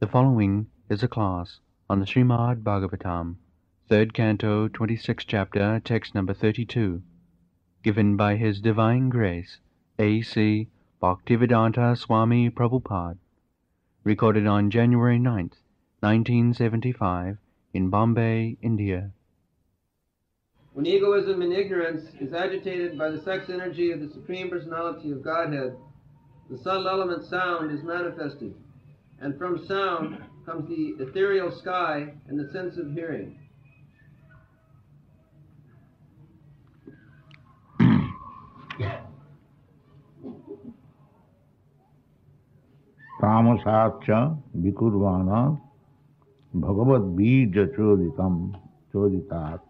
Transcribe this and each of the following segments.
The following is a class on the Srimad Bhagavatam, 3rd Canto, 26th Chapter, text number 32, given by His Divine Grace, A.C. Bhaktivedanta Swami Prabhupada, recorded on January 9th, 1975, in Bombay, India. When egoism and ignorance is agitated by the sex energy of the Supreme Personality of Godhead, the subtle element sound is manifested, and from sound comes the ethereal sky and the sense of hearing. Tamasaccha vikurvana bhagavad bija choditat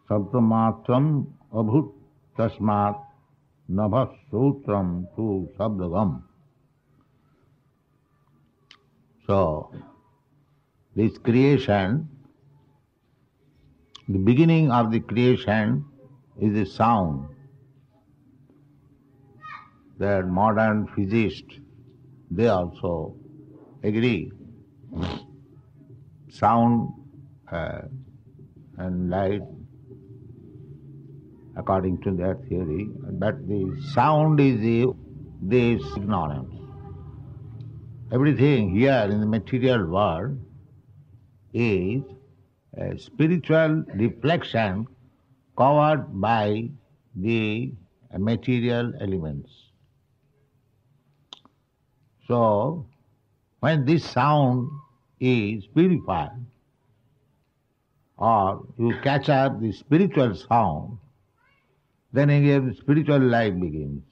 sabdamatram abhut tasmat nabhas sutram tu sabdagam. So, this creation, the beginning of the creation is the sound. That modern physicists, they also agree. Sound and light, according to their theory, but the sound is this ignorance. Everything here in the material world is a spiritual reflection covered by the material elements. So, when this sound is purified, or you catch up the spiritual sound, then again the spiritual life begins.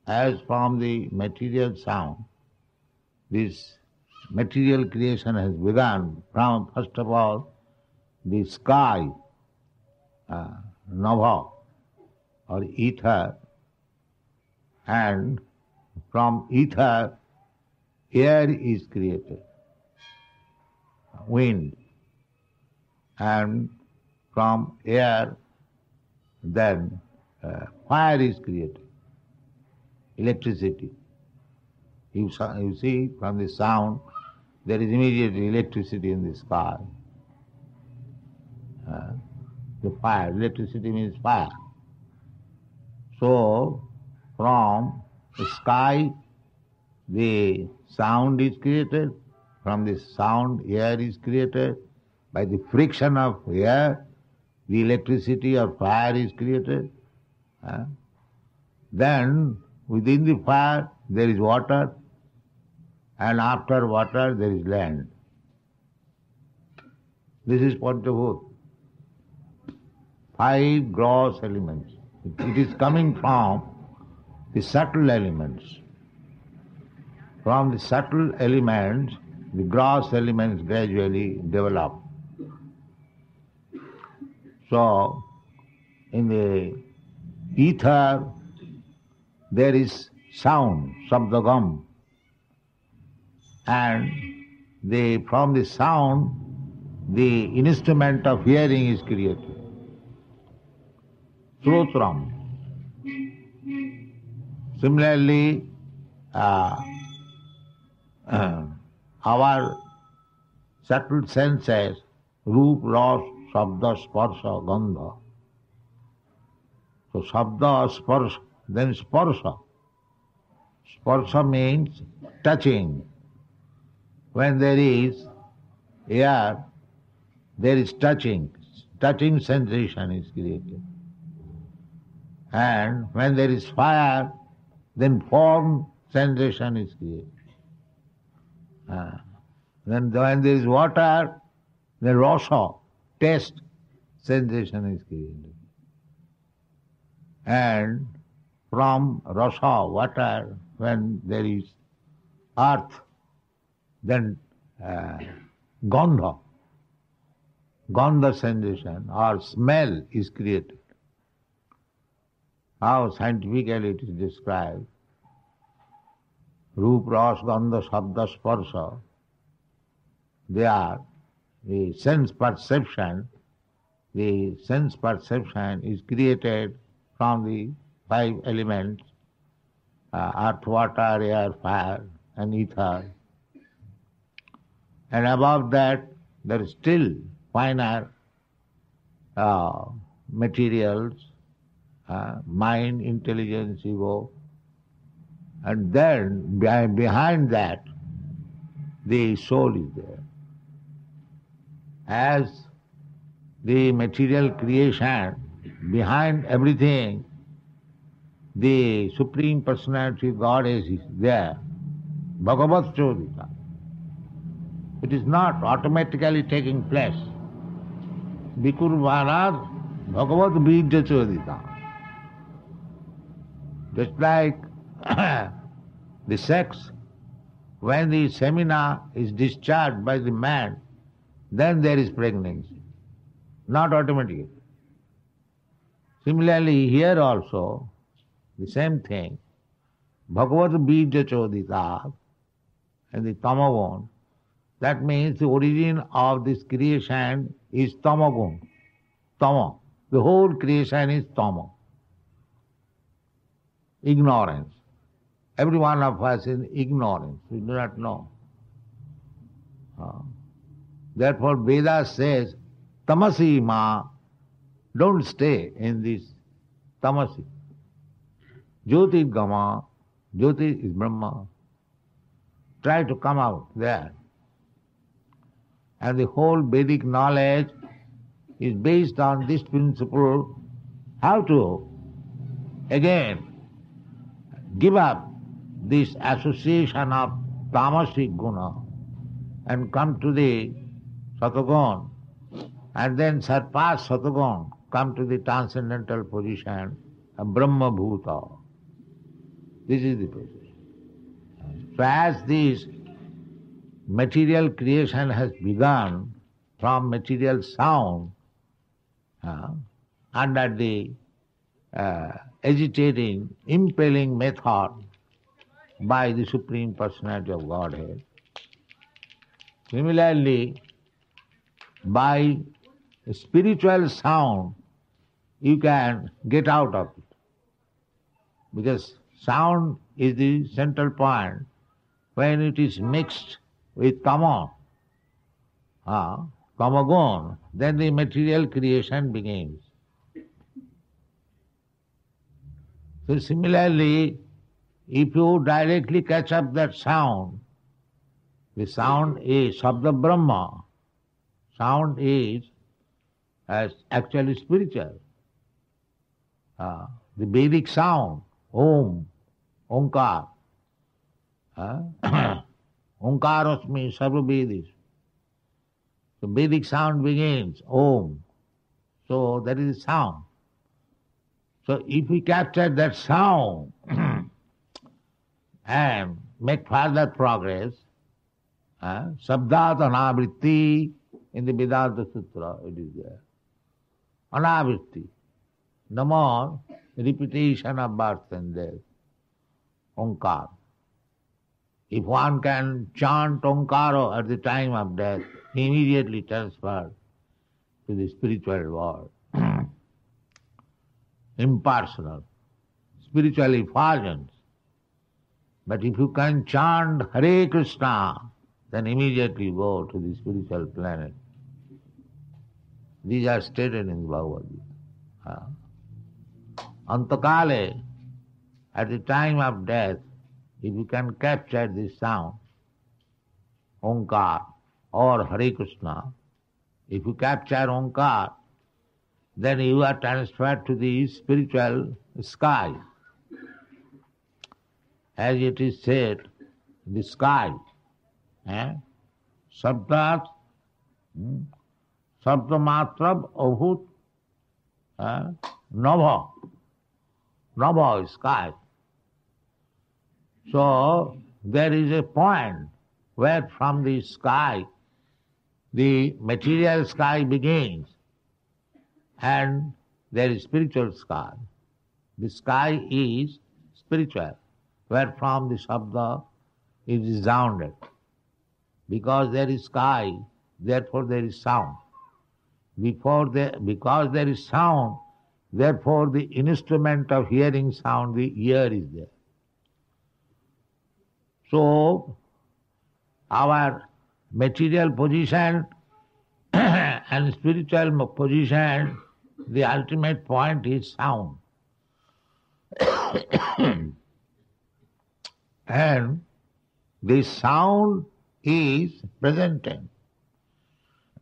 As from the material sound, this material creation has begun from, first of all, the sky, nava, or ether, and from ether, air is created, wind, and from air, then fire is created, electricity. You see, from the sound, there is immediate electricity in the sky. The fire, electricity means fire. So, from the sky, the sound is created. From the sound, air is created. By the friction of air, the electricity or fire is created. Then, within the fire, there is water. And after water, there is land. This is Panchabhut. 5 gross elements. It is coming from the subtle elements. From the subtle elements, the gross elements gradually develop. So, in the ether, there is sound, sabdagam. And from the sound, the instrument of hearing is created. Srotram. Similarly, our subtle senses, roop, ras, sabda, sparsha, gandha. So sabda, sparsha, then sparsha. Sparsha means touching. When there is air, there is touching. Touching sensation is created. And when there is fire, then form sensation is created. Then when there is water, then rasa, taste sensation is created. And from rasa, water, when there is earth, then gandha sensation or smell is created. How scientifically it is described. Roop, ras, gandha, sabda, sparsha, they are the sense perception. The sense perception is created from the 5 elements, earth, water, air, fire, and ether. And above that, there is still finer materials, mind, intelligence, ego. And then behind that, the soul is there. As the material creation, behind everything, the Supreme Personality of Godhead is there. Bhagavat Chodita. It is not automatically taking place. Vikurvanad Bhagavat Bija Chodita. Just like the sex, when the semina is discharged by the man, then there is pregnancy, not automatically. Similarly, here also, the same thing, Bhagavat Bija Chodita and the Tamagun, that means the origin of this creation is Tamagun, Tama. The whole creation is Tama. Ignorance. Every one of us is ignorance. We do not know. Therefore, Veda says, Tamasi ma, don't stay in this tamasi. Jyoti gama, Jyoti is Brahma. Try to come out there. And the whole Vedic knowledge is based on this principle, how to, again, give up this association of tamasic guna and come to the Satagun, and then surpass Satagun, come to the transcendental position of Brahma Bhuta. This is the position. So as this material creation has begun from material sound, under the agitating, impelling method by the Supreme Personality of Godhead. Similarly, by spiritual sound, you can get out of it. Because sound is the central point. When it is mixed with tama, tamagun, then the material creation begins. So similarly, if you directly catch up that sound, the sound is Sabda Brahma. Sound is actually spiritual. The Vedic sound, Om, Omkar. Omkarosmi Sarva Vedis. The Vedic sound begins, Om. So that is sound. So if we capture that sound and make further progress, Sabdat Anavritti, in the Vedanta Sutra it is there. Anavritti. No more repetition of birth and death. Omkar. If one can chant Omkara at the time of death, he immediately transferred to the spiritual world. Impersonal, spiritual effulgence. But if you can chant Hare Krishna, then immediately go to the spiritual planet. These are stated in the Bhagavad Gita. Antakale, at the time of death, if you can capture this sound, Omkar or Hare Krishna, if you capture Omkar, then you are transferred to the spiritual sky. As it is said, the sky, Sabdat, Sabdamatrab Avhut, Nava. Nava is sky. So there is a point where from the sky, the material sky begins, and there is spiritual sky. The sky is spiritual, where from the Sabda is resounded. Because there is sky, therefore there is sound. Because there is sound, therefore the instrument of hearing sound, the ear is there. So our material position and spiritual position, the ultimate point is sound. And this sound is presented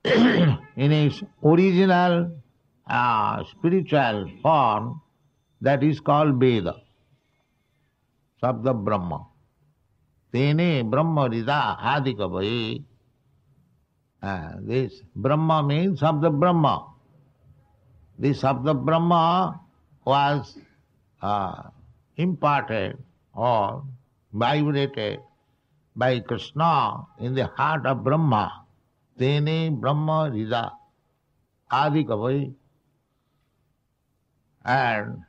in its original spiritual form, that is called Veda, Sabda Brahma. Tene Brahma Rida Adikavai. This Brahma means Sabda Brahma. This Sabda Brahma was imparted or vibrated by Krishna in the heart of Brahma. Tene Brahma Rida Adikavai. And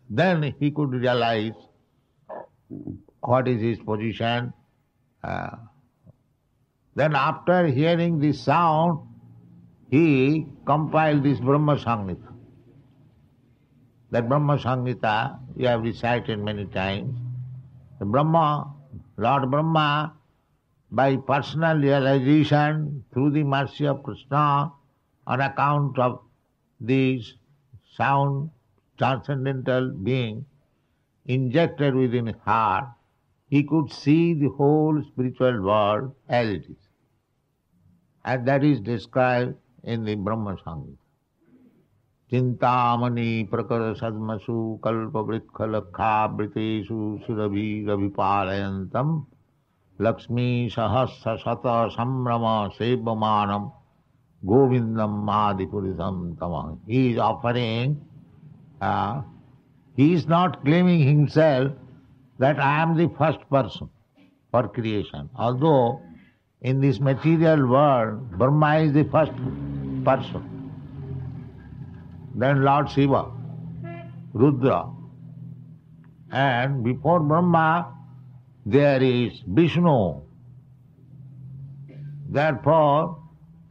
then he could realize what is his position. Then after hearing this sound, he compiled this Brahma Samhita. That Brahma Samhita you have recited many times. The Brahma, Lord Brahma, by personal realization through the mercy of Krishna, on account of this sound transcendental being injected within his heart, he could see the whole spiritual world as it is. And that is described in the Brahma Samhita. Chintamani prakara sadmasu kalpa vrikkha lakha britesu surabhi ravipalayantam Lakshmi sahasra sata samrama sevamanam govindam adipurisam tamam. He is offering, he is not claiming himself that I am the first person for creation. Although in this material world, Brahma is the first person. Then Lord Shiva, Rudra. And before Brahma, there is Vishnu. Therefore,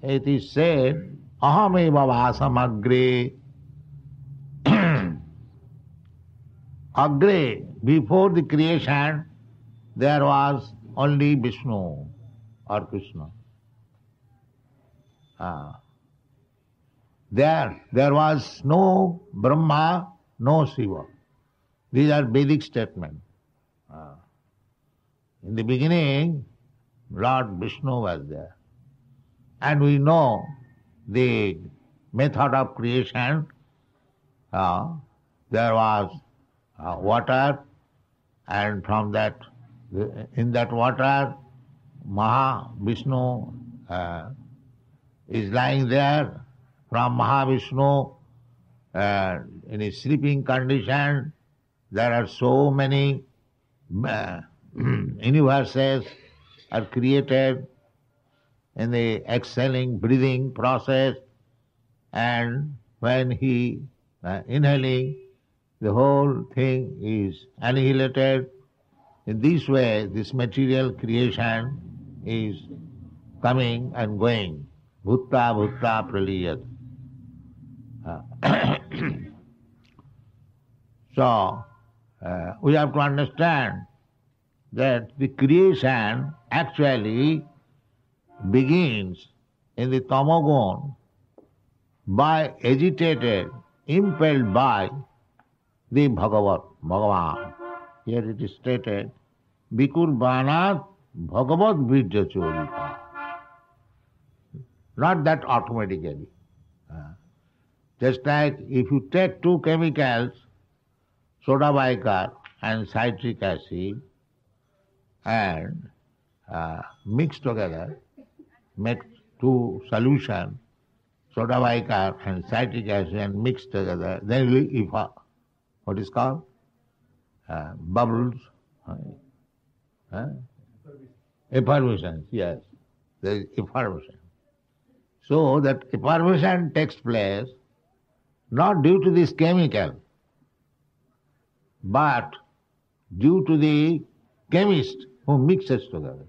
it is said, Ahameva vasam agre. Agre, before the creation, there was only Vishnu or Krishna. There was no Brahma, no Shiva. These are Vedic statements. In the beginning, Lord Vishnu was there. And we know the method of creation. There was water, and from that, in that water, Mahavishnu is lying there. From Mahavishnu, in his sleeping condition, there are so many universes are created in the exhaling, breathing process, and when he inhaling, the whole thing is annihilated. In this way, this material creation is coming and going. Bhutta bhutta praliyat. So, we have to understand that the creation actually begins in the tamagun by agitated, impelled by the Bhagavan. Here it is stated, Bikur Banat Bhagavad Vidya Chorita. Not that automatically. Just like if you take two chemicals, soda bicarb and citric acid, and mix together, make two solution, soda bicarb and citric acid, and mix together, then we what is called? Bubbles. Effervescence, yes. There is effervescence. So that effervescence takes place not due to this chemical, but due to the chemist who mixes together.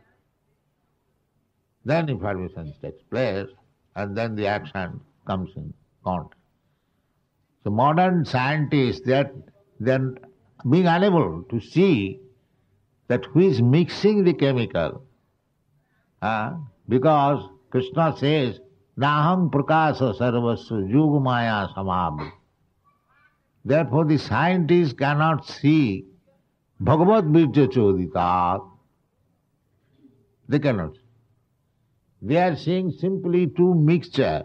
Then effervescence takes place, and then the action comes in contact. So modern scientists, they're being unable to see that who is mixing the chemical, Because Krishna says, Naham prakasa sarvasya yugmaya samabhi. Therefore the scientists cannot see Bhagavad Virja Chodita. They cannot. They are seeing simply two mixture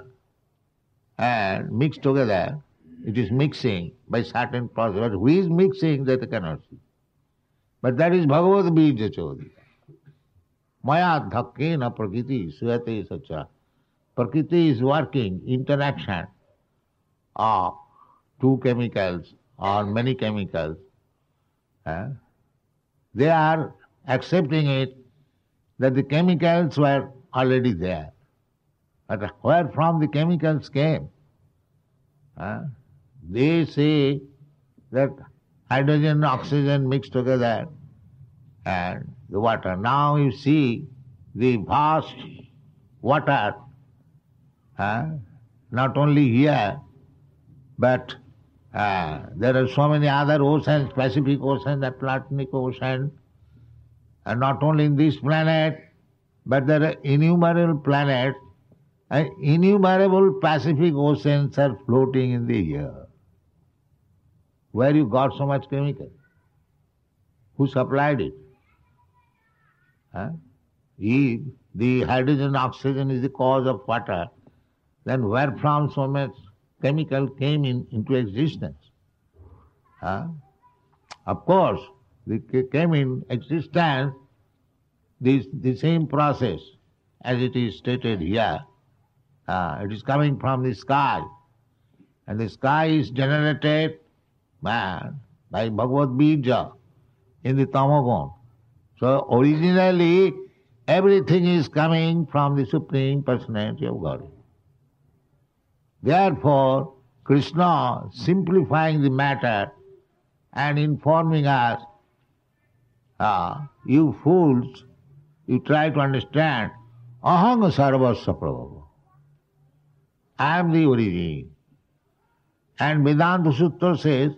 and mixed together. It is mixing by certain process. But who is mixing that they cannot see. But that is Bhagavad Virja Chodita. Maya dhakkena prakriti suyate sacha. Prakriti is working, interaction of two chemicals or many chemicals. They are accepting it that the chemicals were already there. But where from the chemicals came? They say that hydrogen and oxygen mixed together and the water. Now you see the vast water, not only here, but there are so many other oceans, Pacific Ocean, Atlantic Ocean, and not only in this planet, but there are innumerable planets, and innumerable Pacific Oceans are floating in the air. Where you got so much chemical? Who supplied it? If the hydrogen oxygen is the cause of water, then where from so much chemical came into existence? Of course, they came in existence, the same process as it is stated here. It is coming from the sky. And the sky is generated by Bhagavad Virja in the Tamagun. So originally, everything is coming from the Supreme Personality of Godhead. Therefore, Krishna simplifying the matter and informing us, you fools, you try to understand, aham sarvasya prabhu. I am the origin. And Vedanta Sutra says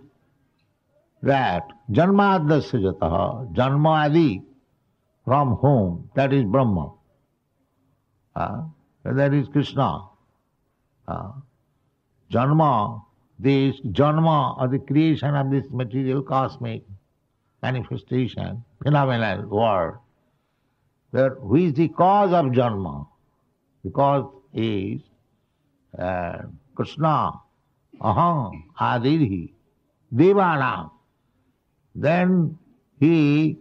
that janmadasya jataha, janma adi, from whom, that is Brahma. That is Krishna. Janma, this janma or the creation of this material cosmic manifestation, phenomenal world, who is the cause of janma? The cause is Krishna, aham, adidhi, devanam. Then he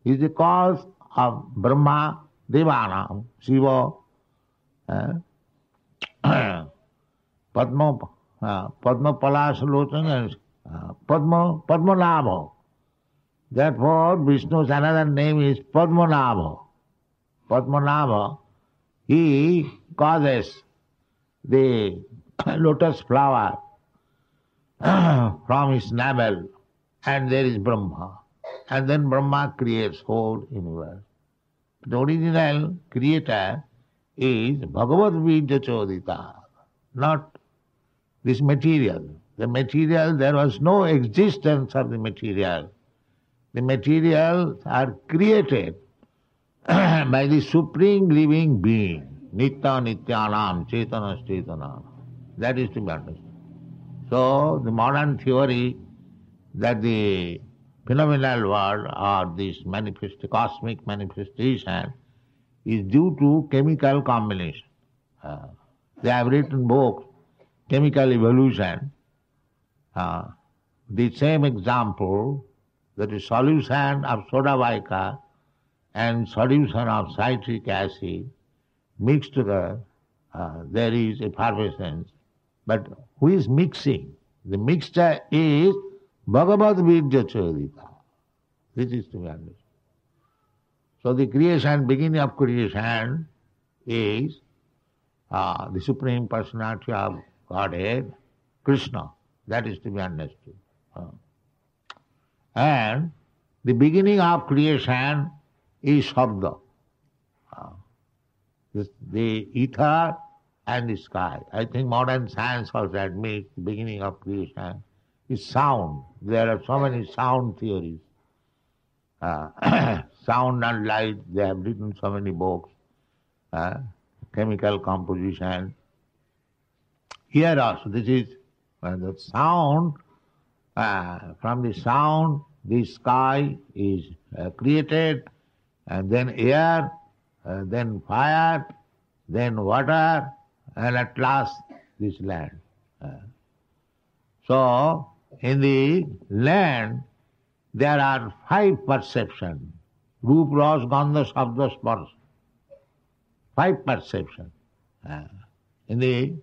is the cause of Brahma, devanam, Shiva, Padma Palasalochana, Padmanabha. Therefore, Vishnu's another name is Padmanabha. Padmanabha, he causes the lotus flower from his navel, and there is Brahma. And then Brahma creates whole universe. The original creator is Bhagavad Virja Chodita, not this material. The material, there was no existence of the material. The materials are created by the Supreme Living Being, Nitya Nityanam, Chetana Chetanam. That is to be understood. So, the modern theory that the phenomenal world or this cosmic manifestation is due to chemical combination. They have written books, Chemical Evolution. The same example, that is solution of soda bica and solution of citric acid mixed together, there is effervescence. But who is mixing? The mixture is Bhagavad Virja Chodita. This is to be understood. So the creation, beginning of creation is the Supreme Personality of Godhead, Krishna. That is to be understood. And the beginning of creation is Shabda. The ether and the sky. I think modern science also admits the beginning of creation is sound. There are so many sound theories. Sound and light, they have written so many books. chemical composition. Here also, this is the sound. From the sound, the sky is created, and then air, then fire, then water, and at last this land. So, in the land, there are 5 perceptions. Roop, Ras, Gandha, Shabda, Sparsh. 5 perceptions. In the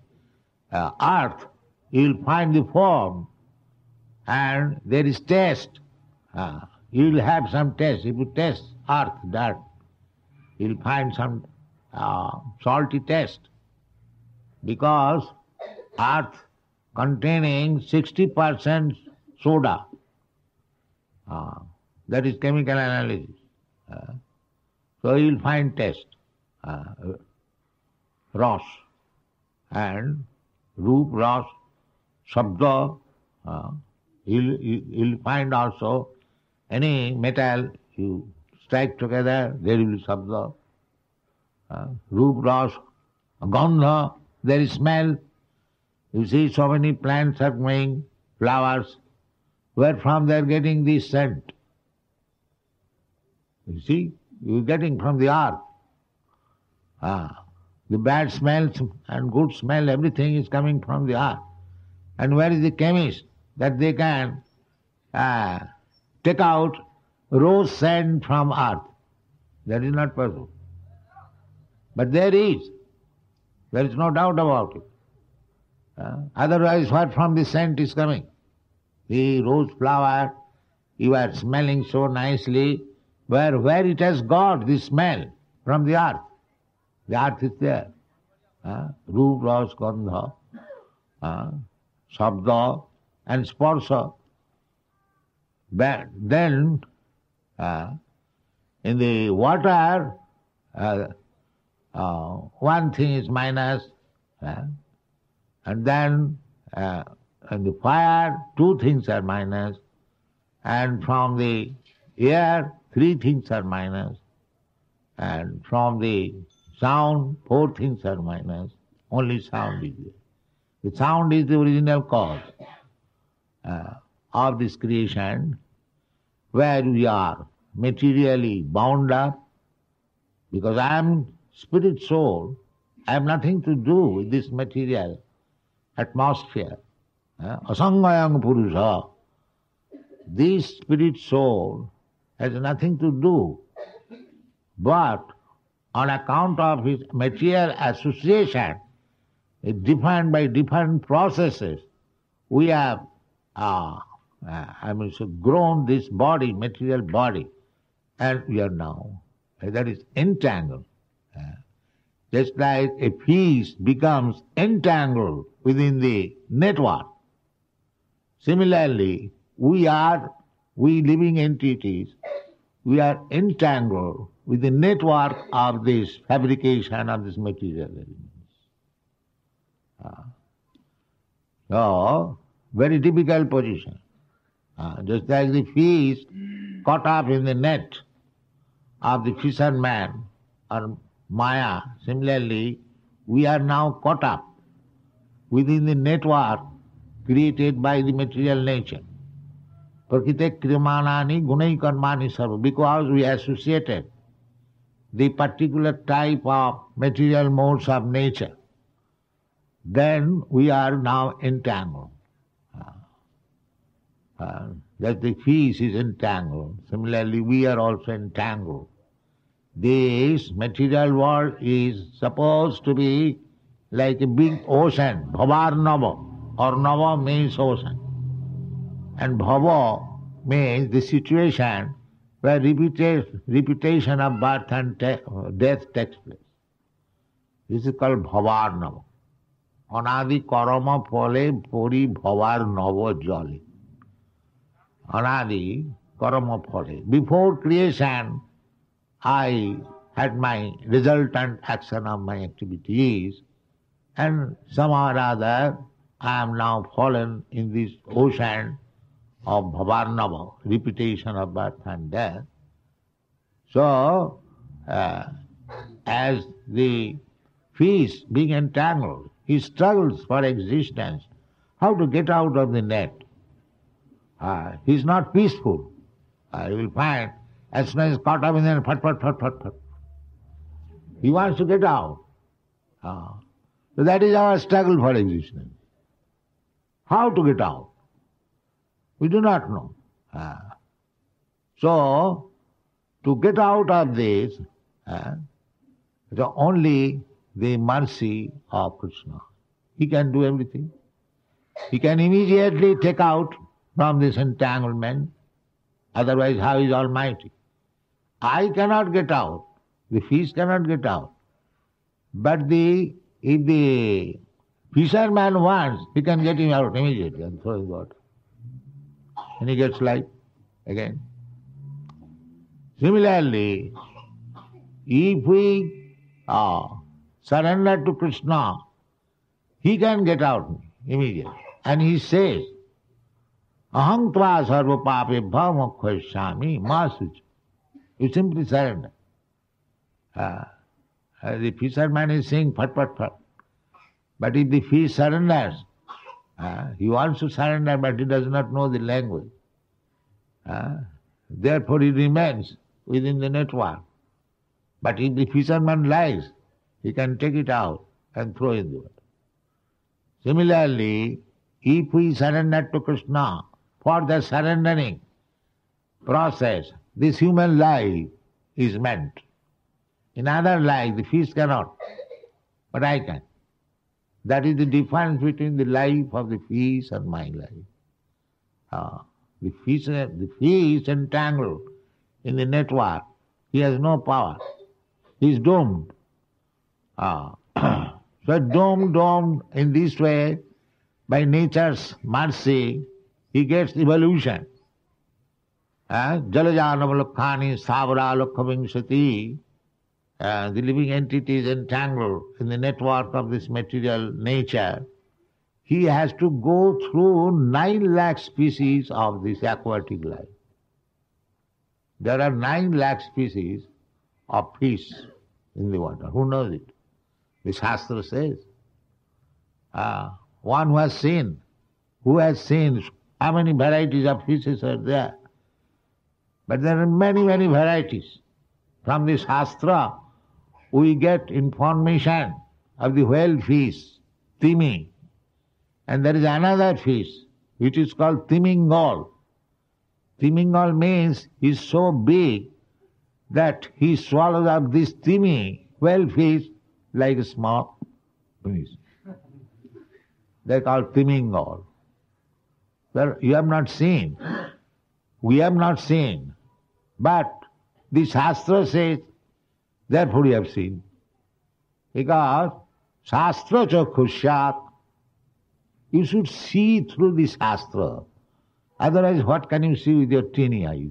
earth, you will find the form, and there is taste. You will have some taste. If you taste earth, dirt, you will find some salty taste. Because earth containing 60% soda. That is chemical analysis. So you will find taste. Ras and Roop, Ras, Shabda. You'll find also any metal you strike together, there will be Shabda. Roop, Ras, Gandha, there is smell. You see so many plants are growing, flowers. Where from they are getting this scent? You see, you are getting from the earth. The bad smells and good smell, everything is coming from the earth. And where is the chemist that they can take out rose scent from earth? That is not possible. But there is. There is no doubt about it. Otherwise, what from the scent is coming? The rose flower, you are smelling so nicely, where it has got the smell from the earth. The earth is there. Roop, Ras, Gandha, Shabda and Sparsha. But then, in the water, one thing is minus, and then in the fire, 2 things are minus, and from the air, 3 things are minus, and from the sound, 4 things are minus. Only sound is there. The sound is the original cause of this creation, where we are materially bound up, because I am spirit soul, I have nothing to do with this material atmosphere. Asangayang Purusha. This spirit soul has nothing to do, but on account of his material association, defined by different processes, we have grown this body, material body, and we are now, that is entangled. Just like a fish becomes entangled within the network. Similarly, we living entities, we are entangled with the network of this fabrication of this material elements. So, very difficult position. Just like the fish caught up in the net of the fisherman or Maya, similarly, we are now caught up within the network created by the material nature. Prakrite krimanani gunai karmani sarva, because we associated the particular type of material modes of nature, then we are now entangled. That the fish is entangled. Similarly, we are also entangled. This material world is supposed to be like a big ocean, bhavarnava, or nava means ocean. And bhava means the situation where repetition of birth and death takes place. This is called bhavarnava. Anadi karama phale pori bhavarnava jale. Anadi karama phale. Before creation, I had my resultant action of my activities, and somehow or other I am now fallen in this ocean of bhavarnava, repetition of birth and death. So, as the fish being entangled. He struggles for existence, how to get out of the net. He is not peaceful. You will find as soon as he is caught up in the net, pat. He wants to get out. So that is our struggle for existence. How to get out? We do not know. So, to get out of this, only the mercy of Krishna. He can do everything. He can immediately take out from this entanglement. Otherwise, how is Almighty? I cannot get out. The fish cannot get out. But if the fisherman wants, he can get him out immediately and throw his water. And he gets life again. Similarly, if we surrender to Krishna, he can get out immediately. And he says, Aham tva sarva pape bhavamokkhaishami masuch. You simply surrender. The fisherman is saying phat. But if the fish surrenders, he wants to surrender but he does not know the language. Therefore he remains within the network. But if the fisherman lies, he can take it out and throw in the water. Similarly, if we surrender to Krishna, for the surrendering process, this human life is meant. In other life, the fish cannot, but I can. That is the difference between the life of the fish and my life. The fish entangled in the network, he has no power. He is doomed. So doomed in this way, by nature's mercy, he gets evolution. Jalajanamalokkhani savara lokhavimsati. The living entity is entangled in the network of this material nature. He has to go through 9 lakh species of this aquatic life. There are 9 lakh species of fish in the water. Who knows it? The Shastra says. One who has seen how many varieties of fishes are there. But there are many varieties. From the Shastra, we get information of the whale fish, Timi. And there is another fish, which is called Timingal. Timingal means he is so big that he swallows up this Timi, whale fish, like a small fish. They are called Timingal. You have not seen. We have not seen. But the Shastra says, therefore you have seen. Because Shastra chakshusyat, you should see through the Shastra. Otherwise, what can you see with your teeny eyes?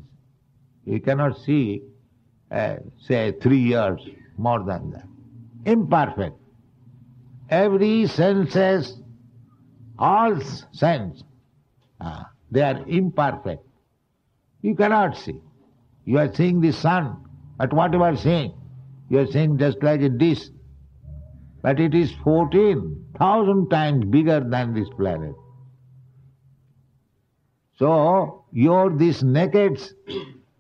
You cannot see, say, 3 years, more than that. Imperfect. Every senses, all sense, they are imperfect. You cannot see. You are seeing the sun, but what you are seeing? You are seeing just like a dish. But it is 14,000 times bigger than this planet. So, this naked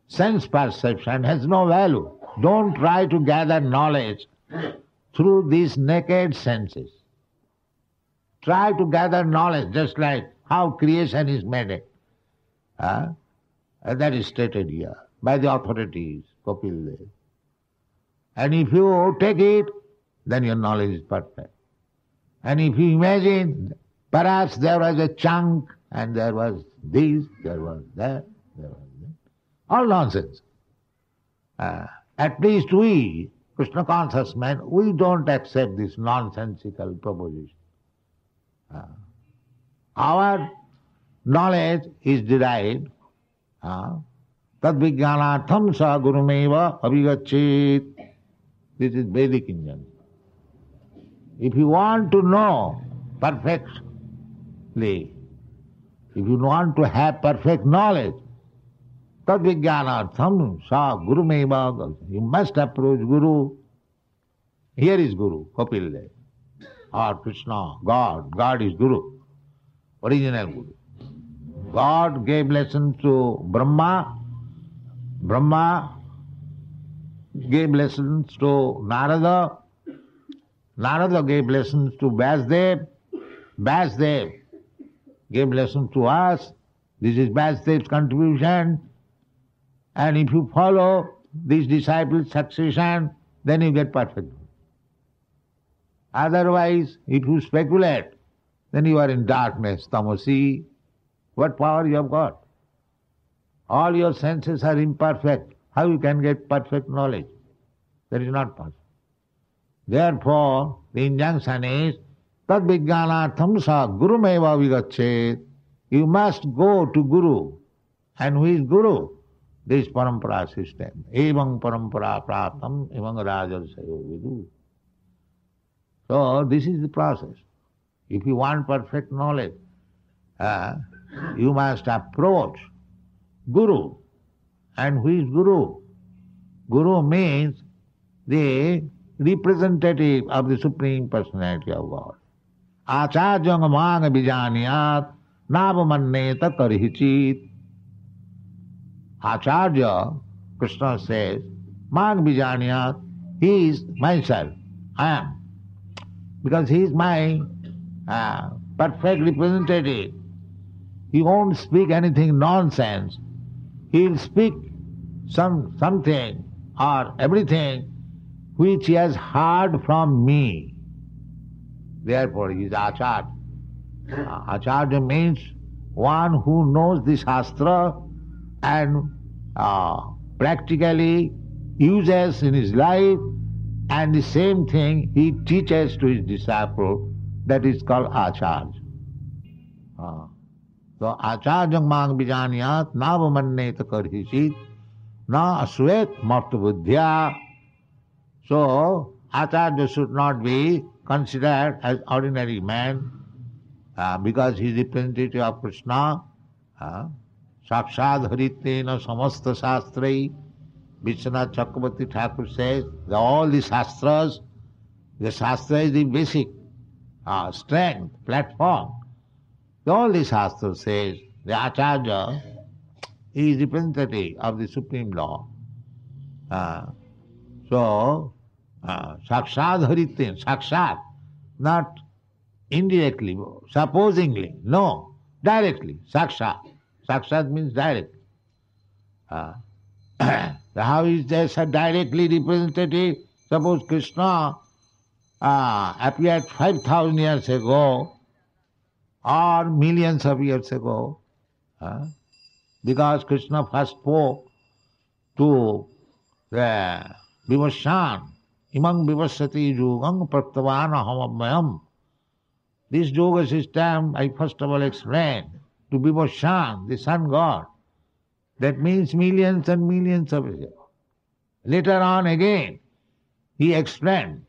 sense perception has no value. Don't try to gather knowledge through these naked senses. Try to gather knowledge just like how creation is made. That is stated here by the authorities, Kapil Dev. And if you take it, then your knowledge is perfect. And if you imagine, perhaps there was a chunk, and there was this, there was that, there was that. All nonsense. At least we, Krishna conscious men, we don't accept this nonsensical proposition. Our knowledge is derived tad vijnanatham sa gurumeva abhigacchit. This is Vedic Indian. If you want to know perfectly, if you want to have perfect knowledge, tad vijnanatham sa gurumeva, you must approach Guru. Here is Guru, Kapil Dev. Or Krishna, God. God is Guru, original Guru. God gave lessons to Brahma. Brahma gave lessons to Narada. Narada gave lessons to Vyasdev. Vyasdev gave lessons to us. This is Vyasdev's contribution. And if you follow this disciples' succession, then you get perfect. Otherwise, if you speculate, then you are in darkness, tamasi. What power you have got? All your senses are imperfect. How you can get perfect knowledge? That is not possible. Therefore, the injunction is, tad vijnanatham sa gurumeva vigachet. You must go to Guru. And who is Guru? This parampara system. Evang parampara praptam evang rajarsayo vidu. So this is the process. If you want perfect knowledge, you must approach Guru. And who is Guru? Guru means the representative of the Supreme Personality of God. Acharyang mang vijaniyat navamanneta karihichit. Acharya, Krishna says, mang vijaniyat, he is myself, I am. Because he is my perfect representative. He won't speak anything nonsense. He will speak something or everything which he has heard from me. Therefore he is Acharya. Acharya means one who knows the Shastra and practically uses in his life, and the same thing he teaches to his disciple. That is called Acharya. So Acharya mang vijaniyat navamanneta karhisit na asvet marta buddhya. So Acharya should not be considered as ordinary man because he is representative of Krishna. Sakshad haritena samasta shastrai. Vishwanath Chakravarti Thakur says that all the Shastras, the Shastra is the basic strength, platform. All the Shastra says the Acharya is representative of the Supreme Law. So, Sakshad Haritena, Sakshat, not indirectly, supposingly, no, directly, Sakshat. Sakshat means direct. How is there a directly representative? Suppose Krishna appeared 5,000 years ago or millions of years ago, because Krishna first spoke to the Vivashan, imang vivasati yugam praktavan ahamabhyam. This yoga system I first of all explained to Vivashan, the sun god. That means millions and millions of years. Later on again, he explained.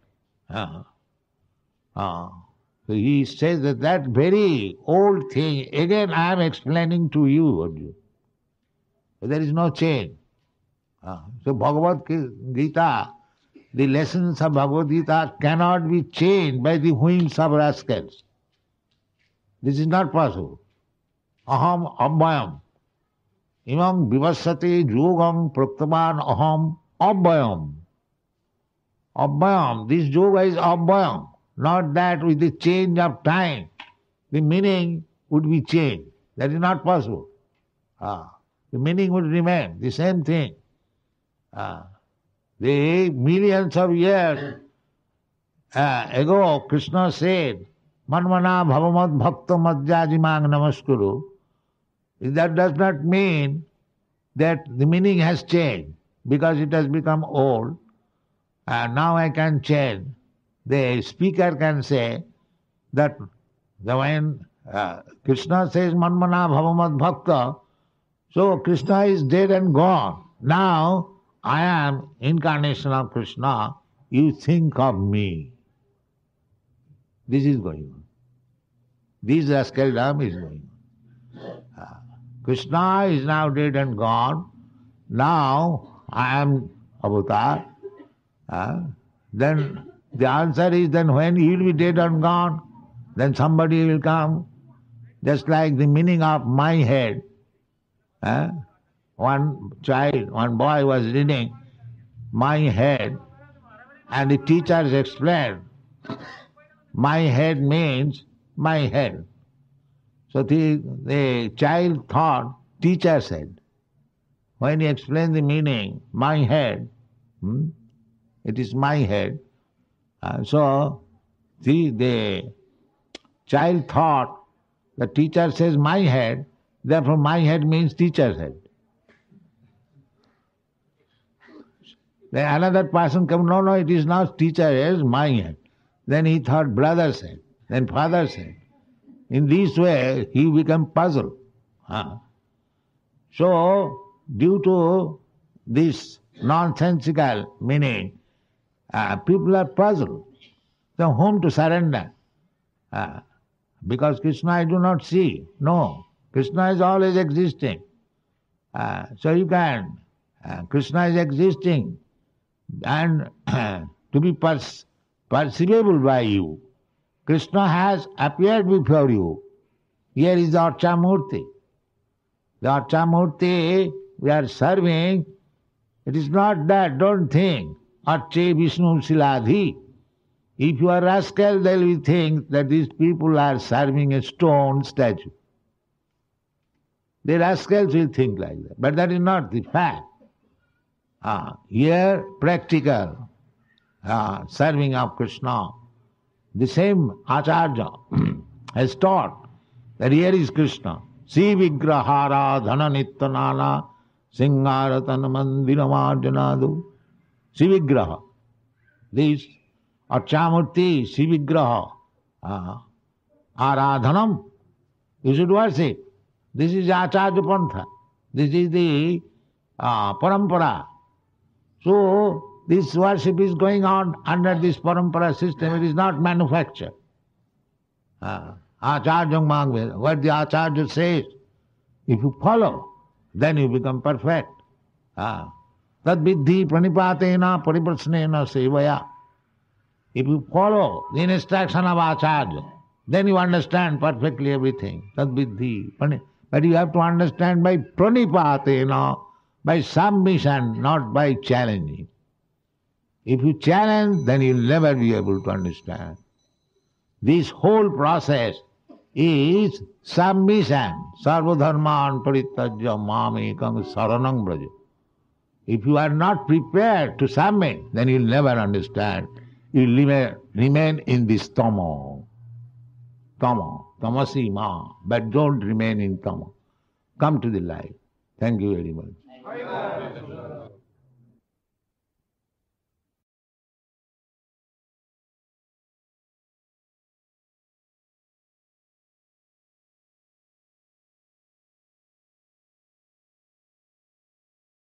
So he says that very old thing, again I am explaining to you, Arjuna. There is no change. So Bhagavad Gita, the lessons of Bhagavad Gita cannot be changed by the whims of rascals. This is not possible. Aham abhayam. Imam vivasati yogam praktavan aham abhayam. Abhayam, this yoga is abhayam. Not that with the change of time, the meaning would be changed. That is not possible. The meaning would remain the same thing. The millions of years ago, Krishna said, Manmana bhavamad bhakta madhyajimang namaskuru. That does not mean that the meaning has changed because it has become old. Now I can change. The speaker can say that when Krishna says Manmana bhavamad bhakta, so Krishna is dead and gone. Now I am incarnation of Krishna. You think of me. This is going on. This rascaldom is going on. Krishna is now dead and gone. Now I am avatar. Then The answer is then when he will be dead and gone, then somebody will come. Just like the meaning of my head. One boy was reading my head, and the teachers explained, my head means my head. So the child thought, teacher said. When he explained the meaning, my head, it is my head. So the child thought, the teacher says my head, therefore my head means teacher's head. Then another person comes, no, it is not teacher, it is my head. Then he thought brother said, then father said. In this way, he became puzzled. So, due to this nonsensical meaning, people are puzzled. So, whom to surrender? Because Krishna I do not see. No, Krishna is always existing. So you can, Krishna is existing and to be perceivable by you. Krishna has appeared before you. Here is the Archamurti. The Archamurti we are serving, it is not that, don't think, Arche Vishnu Siladhi. If you are rascal, they will think that these people are serving a stone statue. The rascals will think like that. But that is not the fact. Here, practical serving of Krishna. The same Acharya has taught that here is Krishna. Si vigrahara dhana nityanana singaratana mandiramarjanadu. Si vigraha. This Archamurti, si vigraha. Aradhanam. You should worship. This is Acharya Pantha. This is the parampara. So, this worship is going on under this parampara system. It is not manufactured. Acharya Mangve, what the Acharya says, if you follow, then you become perfect. Tad viddhi pranipatena pariprasnena sevaya. If you follow the instruction of Acharya, then you understand perfectly everything. Tad viddhi. But you have to understand by pranipatena, by submission, not by challenging. If you challenge, then you'll never be able to understand. This whole process is submission. Sarvadharman parityajya mamekam saranam braja. If you are not prepared to submit, then you'll never understand. You'll remain in this tamo. Tamasi ma. But don't remain in tamo. Come to the light. Thank you very much.